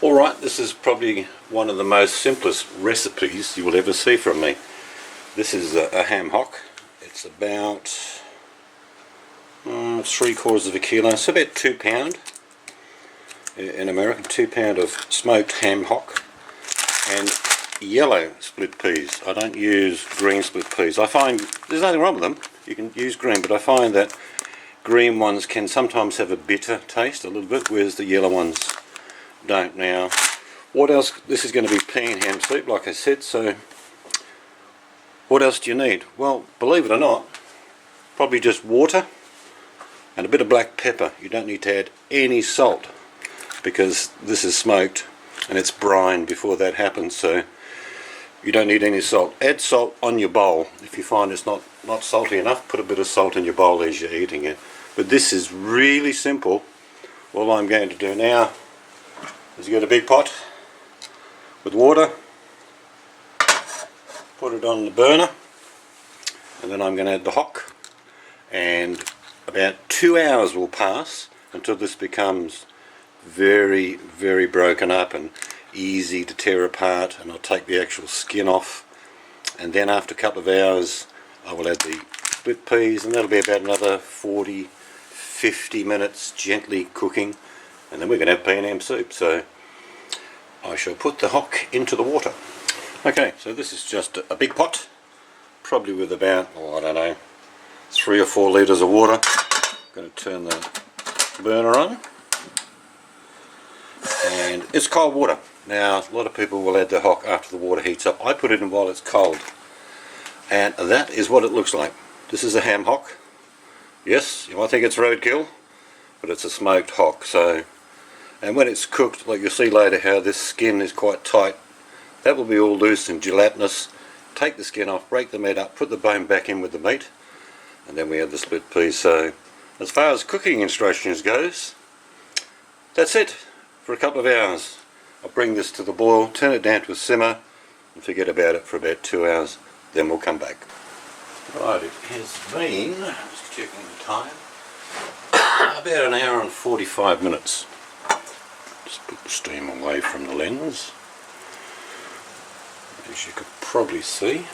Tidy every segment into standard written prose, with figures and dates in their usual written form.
Alright, this is probably one of the most simplest recipes you will ever see from me. This is a ham hock. It's about 3/4 of a kilo, so about £2 in America, £2 of smoked ham hock. And yellow split peas. I don't use green split peas. I find there's nothing wrong with them, you can use green, but I find that green ones can sometimes have a bitter taste a little bit, whereas the yellow ones don't. Now, what else? This is going to be pea ham soup, like I said, so what else do you need? Well, believe it or not, probably just water and a bit of black pepper. You don't need to add any salt because this is smoked and it's brined before that happens, so you don't need any salt. Add salt on your bowl. If you find it's not salty enough, put a bit of salt in your bowl as you're eating it. But this is really simple. All I'm going to do now is get a big pot with water, put it on the burner, and then I'm going to add the hock, and about 2 hours will pass until this becomes very, very broken up and easy to tear apart, and I'll take the actual skin off, and then after a couple of hours I will add the split peas, and that'll be about another 40-50 minutes gently cooking, and then we're going to have pea ham soup. So I shall put the hock into the water. Okay, so this is just a big pot, probably with about, I don't know, 3 or 4 litres of water. I'm going to turn the burner on, and it's cold water. Now, a lot of people will add the hock after the water heats up. I put it in while it's cold, and that is what it looks like. This is a ham hock. Yes, you might think it's roadkill, but it's a smoked hock. So, and when it's cooked, like you'll see later how this skin is quite tight, that will be all loose and gelatinous. Take the skin off, break the meat up, put the bone back in with the meat, and then we add the split peas. So as far as cooking instructions goes, that's it for a couple of hours. I'll bring this to the boil, turn it down to a simmer, and forget about it for about 2 hours. Then we'll come back. Right, it has been, just checking the time, about an hour and 45 minutes. Just put the steam away from the lens. As you could probably see,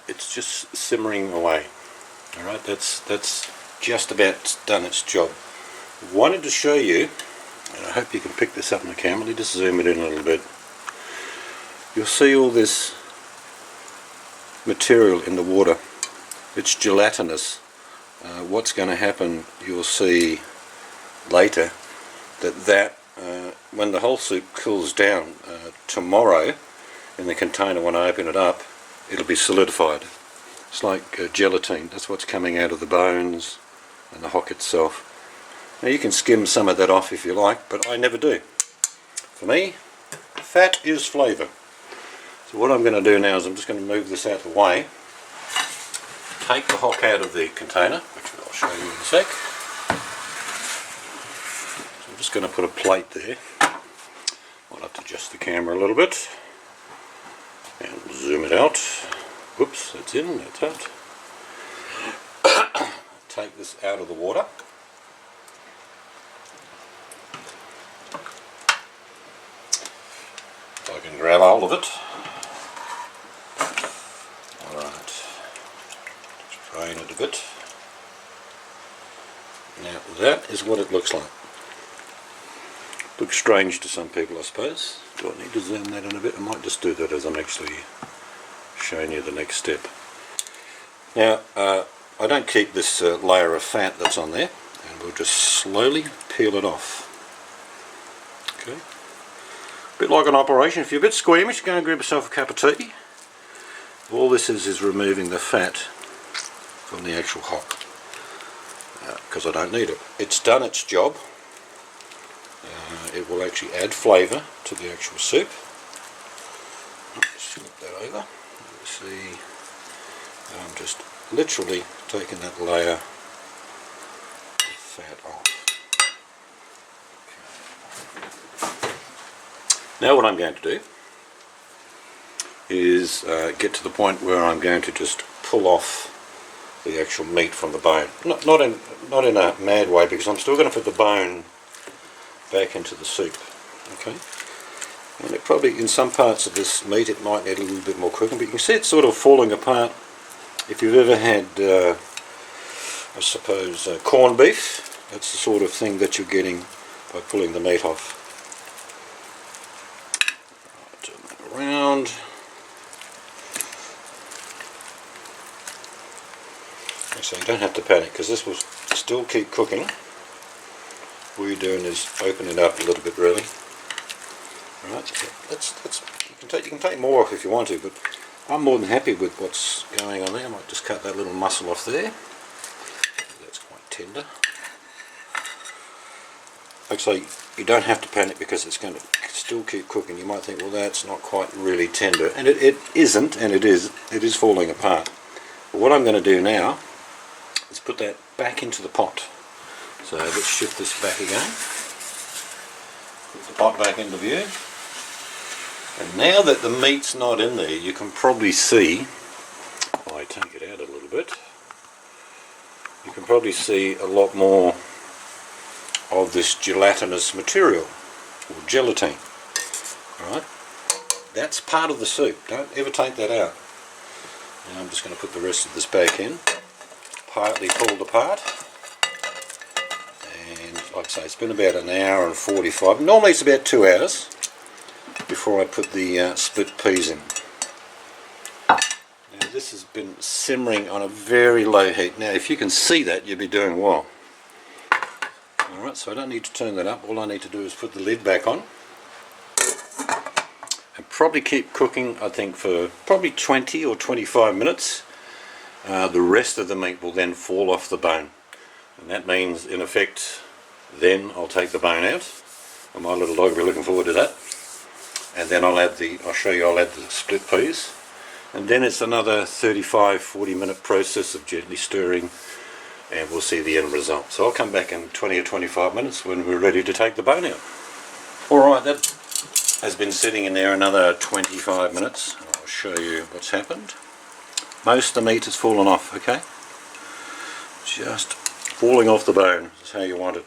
it's just simmering away. Alright, that's just about done its job. Wanted to show you, and I hope you can pick this up on the camera. Let me just zoom it in a little bit. You'll see all this material in the water. It's gelatinous. What's going to happen, you'll see later, that when the whole soup cools down tomorrow in the container, when I open it up, it'll be solidified. It's like gelatine. That's what's coming out of the bones and the hock itself. Now you can skim some of that off if you like, but I never do. For me, fat is flavour. So what I'm going to do now is I'm just going to move this out of the way, take the hock out of the container, which I'll show you in a sec. So I'm just going to put a plate there. I'll have to adjust the camera a little bit and zoom it out. Whoops, that's in, that's out. Take this out of the water. If I can grab hold of it. Alright, just drain it a bit. Now that is what it looks like. Looks strange to some people, I suppose. Do I need to zoom that in a bit? I might just do that as I'm actually showing you the next step. Now, I don't keep this layer of fat that's on there, and we'll just slowly peel it off. Okay. A bit like an operation. If you're a bit squeamish, go and grab yourself a cup of tea. All this is removing the fat from the actual hock, because I don't need it. It's done its job. It will actually add flavour to the actual soup. Just flip that over. You see, I'm just literally taking that layer of fat off. Okay. Now what I'm going to do is get to the point where I'm going to just pull off the actual meat from the bone. Not in a mad way, because I'm still going to put the bone back into the soup. Okay, and it probably, in some parts of this meat, it might need a little bit more cooking, but you can see it's sort of falling apart. If you've ever had, I suppose, corned beef, that's the sort of thing that you're getting by pulling the meat off. Turn that around. So you don't have to panic, because this will still keep cooking. All you're doing is open it up a little bit, really. Alright, you can take more off if you want to, but I'm more than happy with what's going on there. I might just cut that little muscle off there. That's quite tender. Actually, you don't have to panic, because it's going to still keep cooking. You might think, well, that's not quite really tender, and it isn't, and it is falling apart. But what I'm going to do now is put that back into the pot. So let's shift this back again. Put the pot back into view. And now that the meat's not in there, you can probably see, if I take it out a little bit, you can probably see a lot more of this gelatinous material, or gelatine. Alright, that's part of the soup. Don't ever take that out. Now I'm just going to put the rest of this back in, partly pulled apart. And like I say, it's been about an hour and 45. Normally it's about 2 hours before I put the split peas in. Now this has been simmering on a very low heat. Now if you can see that, you'll be doing well. Alright, so I don't need to turn that up. All I need to do is put the lid back on and probably keep cooking, I think, for probably 20 or 25 minutes. The rest of the meat will then fall off the bone, and that means, in effect, then I'll take the bone out, and my little dog will be looking forward to that. And then I'll add the split peas, and then it's another 35-40 minute process of gently stirring, and we'll see the end result. So I'll come back in 20 or 25 minutes when we're ready to take the bone out. Alright, that has been sitting in there another 25 minutes. I'll show you what's happened. Most of the meat has fallen off, okay? Just falling off the bone is how you want it.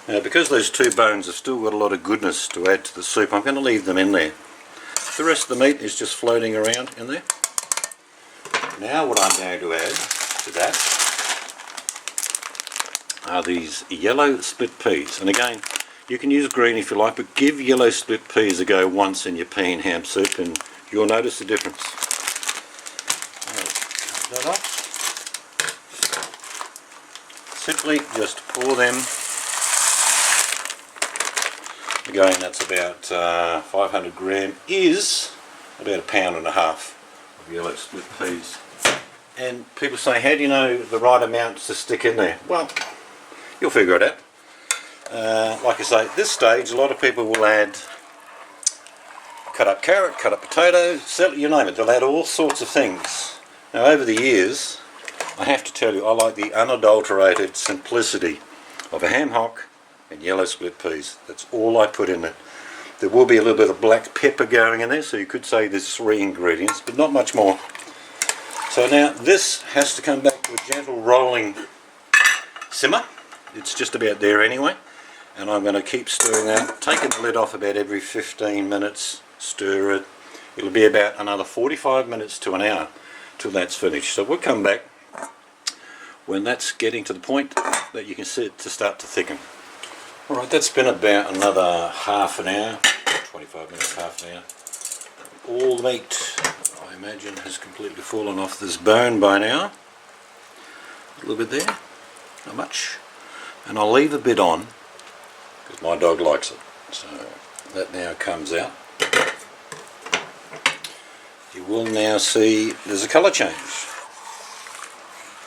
Now, because those two bones have still got a lot of goodness to add to the soup, I'm going to leave them in there. The rest of the meat is just floating around in there. Now what I'm going to add to that are these yellow split peas. And again, you can use green if you like, but give yellow split peas a go once in your pea and ham soup and you'll notice the difference. Cut that up. Simply just pour them. Again, that's about 500 gram is about 1.5 pounds of yellow split peas. And people say, how do you know the right amount to stick in there? Well, you'll figure it out. Like I say, at this stage, a lot of people will add cut up carrot, cut up potato, you name it, they'll add all sorts of things. Now over the years, I have to tell you, I like the unadulterated simplicity of a ham hock and yellow split peas. That's all I put in it. There will be a little bit of black pepper going in there, so you could say there's 3 ingredients, but not much more. So now this has to come back to a gentle rolling simmer. It's just about there anyway, and I'm going to keep stirring that, taking the lid off about every 15 minutes, stir it. It'll be about another 45 minutes to an hour till that's finished. So we'll come back when that's getting to the point that you can see it to start to thicken. Alright, that's been about another half an hour, 25 minutes, half an hour. All the meat, I imagine, has completely fallen off this bone by now. A little bit there, not much. And I'll leave a bit on because my dog likes it. So that now comes out. You will now see there's a colour change.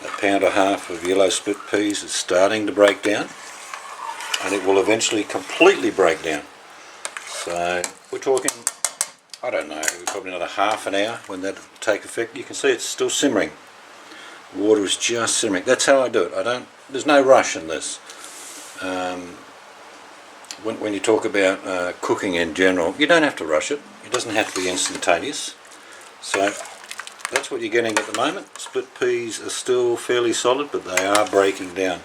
That 1.5 pounds of yellow split peas is starting to break down, and it will eventually completely break down. So we're talking, I don't know, probably another half an hour when that will take effect. You can see it's still simmering. The water is just simmering. That's how I do it. There's no rush in this. When you talk about cooking in general, you don't have to rush it. It doesn't have to be instantaneous. So that's what you're getting at the moment. Split peas are still fairly solid, but they are breaking down.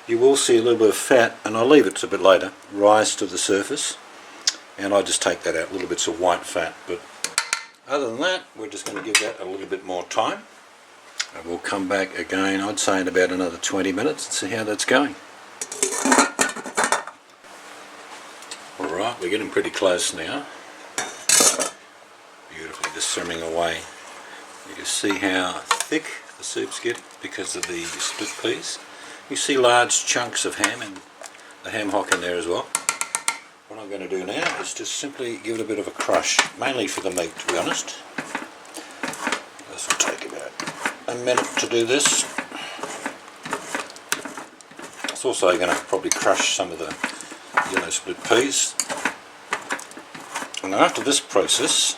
you will see a little bit of fat, and I'll leave it to a bit later, rise to the surface, and I just take that out, little bits of white fat. But other than that, we're just going to give that a little bit more time, and we'll come back again, I'd say in about another 20 minutes, and see how that's going. Alright, we're getting pretty close now. Beautifully just simmering away. You can see how thick the soup's getting because of the split peas. You see large chunks of ham and the ham hock in there as well. What I'm going to do now is just simply give it a bit of a crush, mainly for the meat, to be honest. This will take about a minute to do this. It's also going to probably crush some of the yellow split peas. And after this process,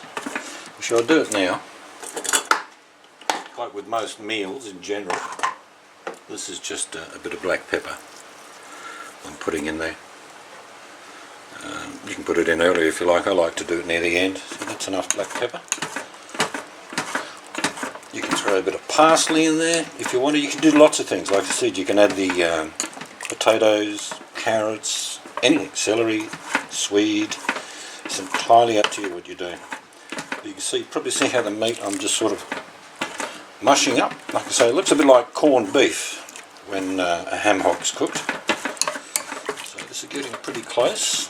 which I'll do it now, like with most meals in general, this is just a bit of black pepper I'm putting in there. You can put it in earlier if you like. I like to do it near the end, so that's enough black pepper. You can throw a bit of parsley in there if you want to. You can do lots of things. Like I said, you can add the potatoes, carrots, anything, celery, swede. It's entirely up to you what you're doing. But you can see, probably see how the meat I'm just sort of mushing up. Like I say, it looks a bit like corned beef when a ham hock's cooked. So this is getting pretty close.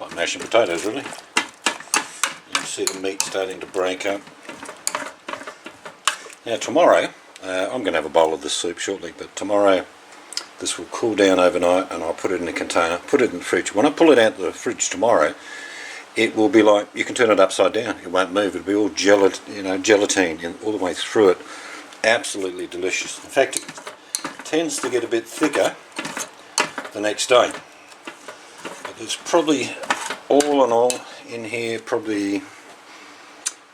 Like mashing potatoes, really. You can see the meat starting to break up. Now tomorrow, I'm going to have a bowl of this soup shortly, but tomorrow this will cool down overnight and I'll put it in a container, put it in the fridge. When I pull it out of the fridge tomorrow, it will be like, you can turn it upside down, it won't move, it'll be all gelatine all the way through it. Absolutely delicious. In fact, it tends to get a bit thicker the next day. But there's probably, all in all, in here, probably,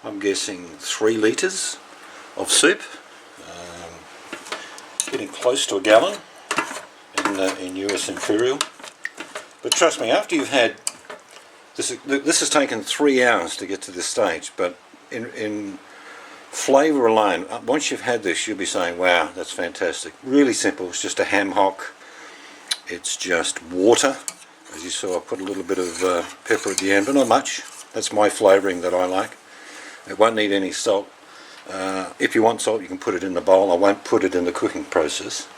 I'm guessing 3 litres of soup. Getting close to a gallon in US Imperial. But trust me, after you've had this has taken 3 hours to get to this stage, but in flavour alone, once you've had this, you'll be saying, wow, that's fantastic. Really simple. It's just a ham hock. It's just water. As you saw, I put a little bit of pepper at the end, but not much. That's my flavouring that I like. It won't need any salt. If you want salt, you can put it in the bowl. I won't put it in the cooking process.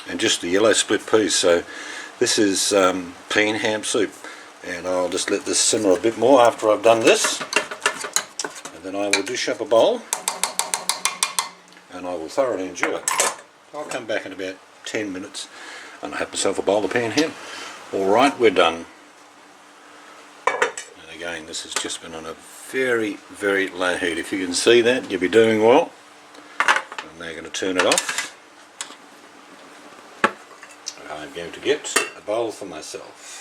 And just the yellow split peas. So this is Pea Ham Soup. And I'll just let this simmer a bit more after I've done this, and then I will dish up a bowl and I will thoroughly enjoy it. I'll come back in about 10 minutes and I have myself a bowl of pea and ham. Alright, we're done. And again, this has just been on a very, very low heat. If you can see that, you'll be doing well. I'm now going to turn it off. I'm going to get a bowl for myself.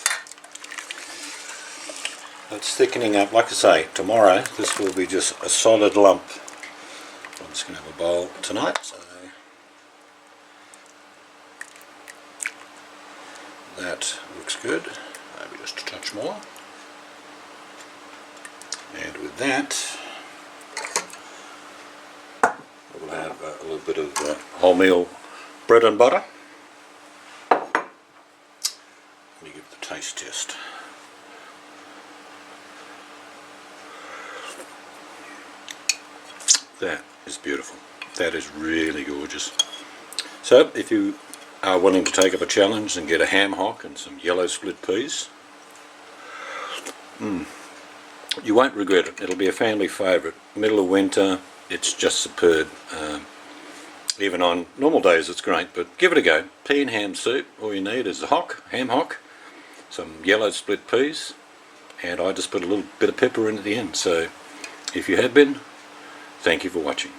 It's thickening up. Like I say, tomorrow this will be just a solid lump. I'm just going to have a bowl tonight. So that looks good. Maybe just a touch more. And with that, we'll have a little bit of wholemeal bread and butter. Let me give the taste test. That is beautiful. That is really gorgeous. So if you are willing to take up a challenge and get a ham hock and some yellow split peas, you won't regret it. It'll be a family favourite. Middle of winter, it's just superb. Even on normal days it's great, but give it a go. Pea and ham soup. All you need is a hock, ham hock, some yellow split peas, and I just put a little bit of pepper in at the end. So if you have been, thank you for watching.